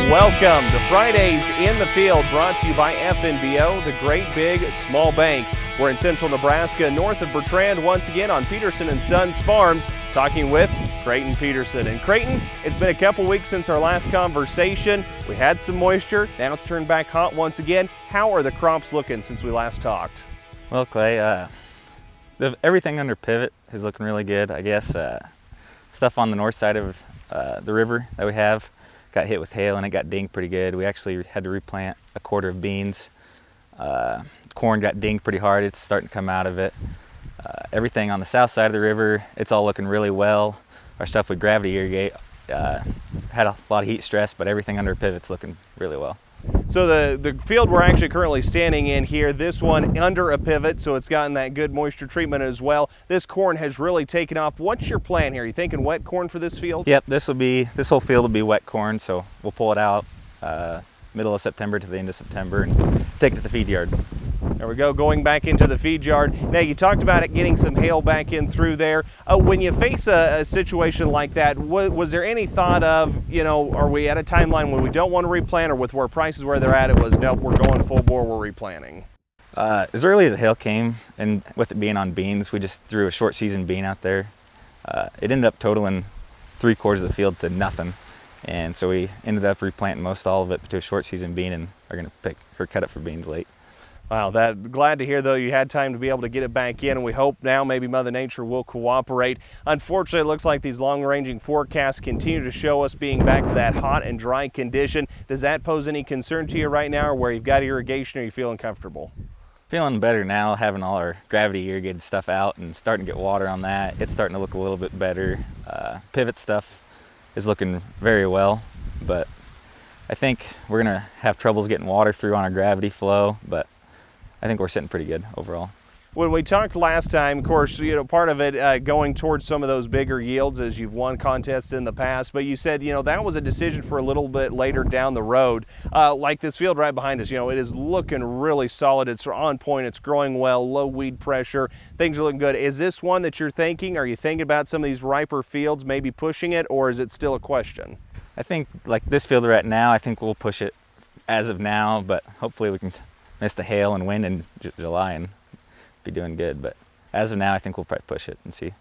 Welcome to Fridays in the Field, brought to you by FNBO, the Great Big Small Bank. We're in central Nebraska, north of Bertrand, once again on Peterson and Sons Farms, talking with Creighton Peterson. And Creighton, it's been a couple weeks since our last conversation. We had some moisture, now it's turned back hot once again. How are the crops looking since we last talked? Well, Clay, everything under pivot is looking really good. I guess stuff on the north side of the river that we have got hit with hail and it got dinged pretty good. We actually had to replant a quarter of beans. Corn got dinged pretty hard. It's starting to come out of it. Everything on the south side of the river, it's all looking really well. Our stuff we gravity irrigate had a lot of heat stress, but everything under pivot's looking really well. So the field we're actually currently standing in here, this one under a pivot, so it's gotten that good moisture treatment as well. This corn has really taken off. What's your plan here? Are you thinking wet corn for this field? Yep, this whole field will be wet corn, so we'll pull it out middle of September to the end of September and take it to the feed yard. There we go, going back into the feed yard. Now, you talked about it getting some hail back in through there. When you face a situation like that, was there any thought of, are we at a timeline when we don't want to replant, or with where prices where they're at, it was, nope, we're going full bore, we're replanting? As early as the hail came, and with it being on beans, we just threw a short season bean out there. It ended up totaling 3/4 of the field to nothing. And so we ended up replanting most all of it to a short season bean and are going to cut it for beans late. Wow, glad to hear, though, you had time to be able to get it back in, and we hope now maybe Mother Nature will cooperate. Unfortunately, it looks like these long-ranging forecasts continue to show us being back to that hot and dry condition. Does that pose any concern to you right now, or where you've got irrigation? Are you feeling comfortable? Feeling better now, having all our gravity irrigated stuff out and starting to get water on that. It's starting to look a little bit better. Pivot stuff is looking very well, but I think we're going to have troubles getting water through on our gravity flow, but I think we're sitting pretty good overall. When we talked last time, of course, part of it going towards some of those bigger yields as you've won contests in the past, but you said, that was a decision for a little bit later down the road. Like this field right behind us, it is looking really solid. It's on point, it's growing well, low weed pressure, things are looking good. Is this one that you're thinking? Are you thinking about some of these riper fields maybe pushing it, or is it still a question? I think like this field we're at now, I think we'll push it as of now, but hopefully we can miss the hail and wind in July and be doing good. But as of now, I think we'll probably push it and see.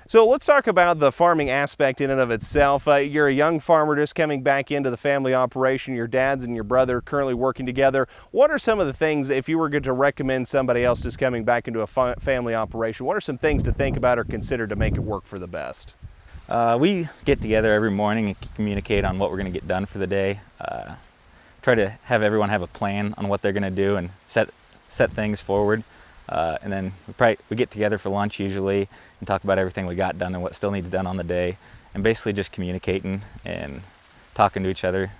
So let's talk about the farming aspect in and of itself. You're a young farmer just coming back into the family operation. Your dad's and your brother currently working together. What are some of the things, if you were going to recommend somebody else just coming back into a family operation, what are some things to think about or consider to make it work for the best? We get together every morning and communicate on what we're going to get done for the day. Try to have everyone have a plan on what they're going to do and set things forward. And then we get together for lunch usually and talk about everything we got done and what still needs done on the day, and basically just communicating and talking to each other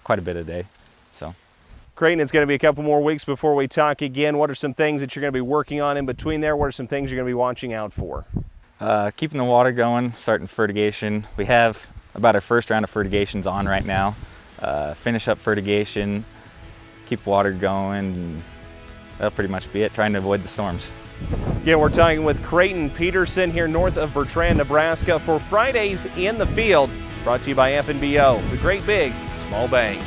quite a bit a day. So, Creighton, it's going to be a couple more weeks before we talk again. What are some things that you're going to be working on in between there? What are some things you're going to be watching out for? Keeping the water going, starting fertigation. We have about our first round of fertigations on right now. Finish up fertigation, keep water going, and that'll pretty much be it, trying to avoid the storms. Yeah, we're talking with Creighton Peterson here north of Bertrand, Nebraska for Fridays in the Field, brought to you by FNBO, the Great Big Small Bank.